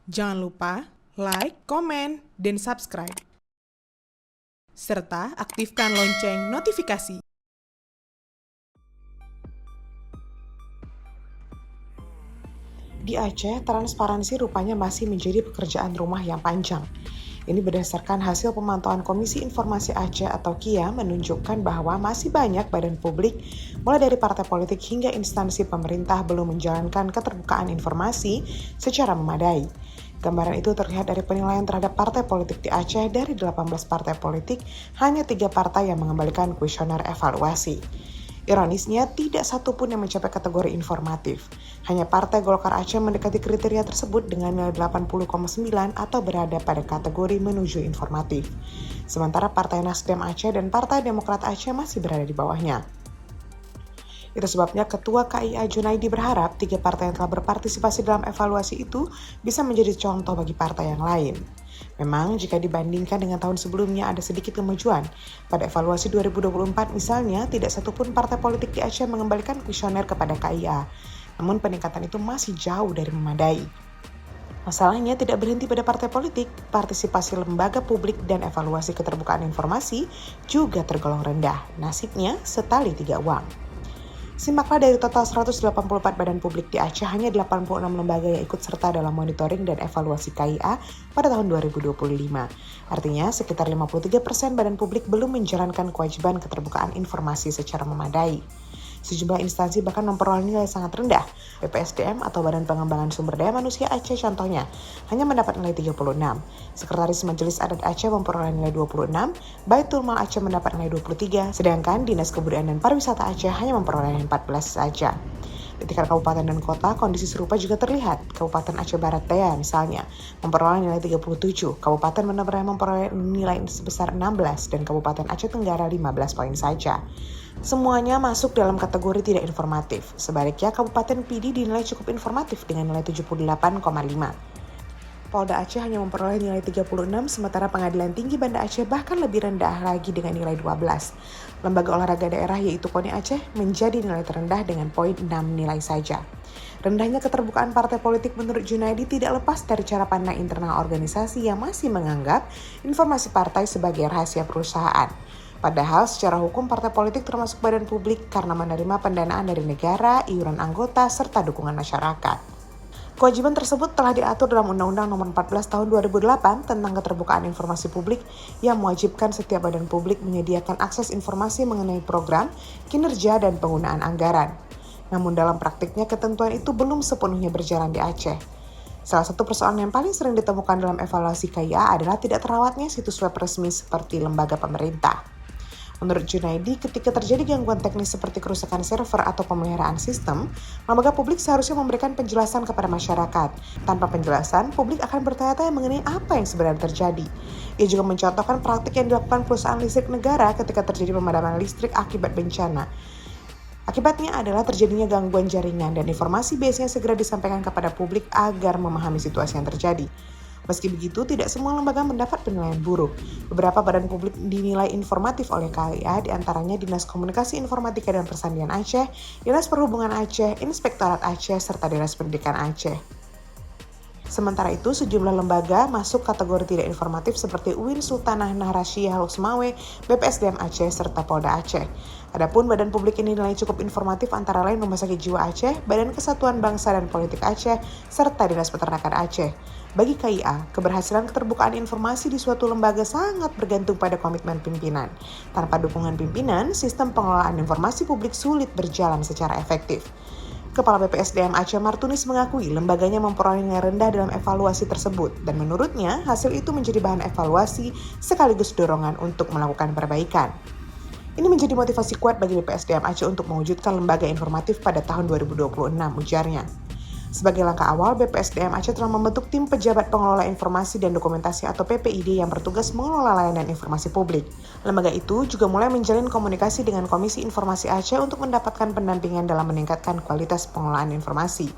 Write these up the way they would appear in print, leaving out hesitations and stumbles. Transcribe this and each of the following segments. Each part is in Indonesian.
Jangan lupa like, komen, dan subscribe. Serta aktifkan lonceng notifikasi. Di Aceh, transparansi rupanya masih menjadi pekerjaan rumah yang panjang. Ini berdasarkan hasil pemantauan Komisi Informasi Aceh atau KIA menunjukkan bahwa masih banyak badan publik, mulai dari partai politik hingga instansi pemerintah belum menjalankan keterbukaan informasi secara memadai. Gambaran itu terlihat dari penilaian terhadap partai politik di Aceh. Dari 18 partai politik, hanya 3 partai yang mengembalikan kuesioner evaluasi. Ironisnya, tidak satu pun yang mencapai kategori informatif. Hanya Partai Golkar Aceh mendekati kriteria tersebut dengan nilai 80,9 atau berada pada kategori menuju informatif. Sementara Partai Nasdem Aceh dan Partai Demokrat Aceh masih berada di bawahnya. Itu sebabnya Ketua KIA Junaidi berharap 3 partai yang telah berpartisipasi dalam evaluasi itu bisa menjadi contoh bagi partai yang lain. Memang jika dibandingkan dengan tahun sebelumnya ada sedikit kemajuan. Pada evaluasi 2024 misalnya, tidak satupun partai politik di Aceh mengembalikan kuesioner kepada KIA. Namun peningkatan itu masih jauh dari memadai. Masalahnya tidak berhenti pada partai politik, partisipasi lembaga publik dan evaluasi keterbukaan informasi juga tergolong rendah. Nasibnya setali 3 uang. Simaklah dari total 184 badan publik di Aceh, hanya 86 lembaga yang ikut serta dalam monitoring dan evaluasi KIA pada tahun 2025. Artinya, sekitar 53% badan publik belum menjalankan kewajiban keterbukaan informasi secara memadai. Sejumlah instansi bahkan memperoleh nilai sangat rendah. BPSDM atau Badan Pengembangan Sumber Daya Manusia Aceh contohnya, hanya mendapat nilai 36. Sekretaris Majelis Adat Aceh memperoleh nilai 26, Baitul Mal Aceh mendapat nilai 23, sedangkan Dinas Kebudayaan dan Pariwisata Aceh hanya memperoleh 14 saja. Di tingkat kabupaten dan kota, kondisi serupa juga terlihat. Kabupaten Aceh Barat Daya misalnya, memperoleh nilai 37, Kabupaten Banda Aceh memperoleh nilai sebesar 16, dan Kabupaten Aceh Tenggara 15 poin saja. Semuanya masuk dalam kategori tidak informatif. Sebaliknya, Kabupaten Pidi dinilai cukup informatif dengan nilai 78,5. Polda Aceh hanya memperoleh nilai 36, sementara Pengadilan Tinggi Banda Aceh bahkan lebih rendah lagi dengan nilai 12. Lembaga olahraga daerah yaitu KONI Aceh menjadi nilai terendah dengan poin 6 nilai saja. Rendahnya keterbukaan partai politik menurut Junaidi tidak lepas dari cara pandang internal organisasi yang masih menganggap informasi partai sebagai rahasia perusahaan. Padahal secara hukum partai politik termasuk badan publik karena menerima pendanaan dari negara, iuran anggota, serta dukungan masyarakat. Kewajiban tersebut telah diatur dalam Undang-Undang Nomor 14 Tahun 2008 tentang keterbukaan informasi publik yang mewajibkan setiap badan publik menyediakan akses informasi mengenai program, kinerja, dan penggunaan anggaran. Namun dalam praktiknya ketentuan itu belum sepenuhnya berjalan di Aceh. Salah satu persoalan yang paling sering ditemukan dalam evaluasi KIA adalah tidak terawatnya situs web resmi seperti lembaga pemerintah. Menurut Junaidi, ketika terjadi gangguan teknis seperti kerusakan server atau pemeliharaan sistem, lembaga publik seharusnya memberikan penjelasan kepada masyarakat. Tanpa penjelasan, publik akan bertanya-tanya mengenai apa yang sebenarnya terjadi. Ia juga mencontohkan praktik yang dilakukan perusahaan listrik negara ketika terjadi pemadaman listrik akibat bencana. Akibatnya adalah terjadinya gangguan jaringan dan informasi biasanya segera disampaikan kepada publik agar memahami situasi yang terjadi. Meski begitu, tidak semua lembaga mendapat penilaian buruk. Beberapa badan publik dinilai informatif oleh KIA, diantaranya Dinas Komunikasi Informatika dan Persandian Aceh, Dinas Perhubungan Aceh, Inspektorat Aceh, serta Dinas Pendidikan Aceh. Sementara itu, sejumlah lembaga masuk kategori tidak informatif seperti UIN Sultanah Nahrasyih Lusmawe, BPSDM Aceh, serta Polda Aceh. Adapun badan publik ini dinilai cukup informatif antara lain Rumah Sakit Jiwa Aceh, Badan Kesatuan Bangsa dan Politik Aceh, serta Dinas Peternakan Aceh. Bagi KIA, keberhasilan keterbukaan informasi di suatu lembaga sangat bergantung pada komitmen pimpinan. Tanpa dukungan pimpinan, sistem pengelolaan informasi publik sulit berjalan secara efektif. Kepala BPSDM Aceh Martunis mengakui lembaganya memperoleh nilai rendah dalam evaluasi tersebut dan menurutnya hasil itu menjadi bahan evaluasi sekaligus dorongan untuk melakukan perbaikan. Ini menjadi motivasi kuat bagi BPSDM Aceh untuk mewujudkan lembaga informatif pada tahun 2026, ujarnya. Sebagai langkah awal, BPSDM Aceh telah membentuk tim pejabat pengelola informasi dan dokumentasi atau PPID yang bertugas mengelola layanan informasi publik. Lembaga itu juga mulai menjalin komunikasi dengan Komisi Informasi Aceh untuk mendapatkan pendampingan dalam meningkatkan kualitas pengelolaan informasi.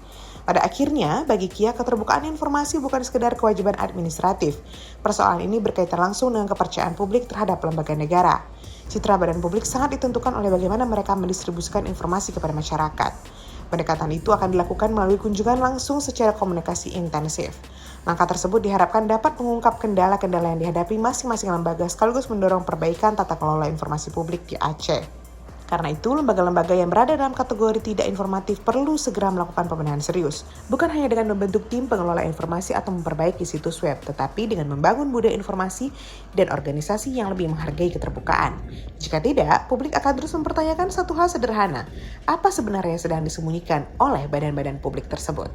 Pada akhirnya, bagi KIA keterbukaan informasi bukan sekedar kewajiban administratif. Persoalan ini berkaitan langsung dengan kepercayaan publik terhadap lembaga negara. Citra badan publik sangat ditentukan oleh bagaimana mereka mendistribusikan informasi kepada masyarakat. Pendekatan itu akan dilakukan melalui kunjungan langsung secara komunikasi intensif. Langkah tersebut diharapkan dapat mengungkap kendala-kendala yang dihadapi masing-masing lembaga sekaligus mendorong perbaikan tata kelola informasi publik di Aceh. Karena itu, lembaga-lembaga yang berada dalam kategori tidak informatif perlu segera melakukan pembenahan serius. Bukan hanya dengan membentuk tim pengelola informasi atau memperbaiki situs web, tetapi dengan membangun budaya informasi dan organisasi yang lebih menghargai keterbukaan. Jika tidak, publik akan terus mempertanyakan satu hal sederhana, apa sebenarnya yang sedang disembunyikan oleh badan-badan publik tersebut.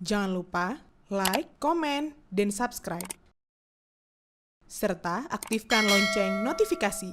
Jangan lupa like, komen, dan subscribe. Serta aktifkan lonceng notifikasi.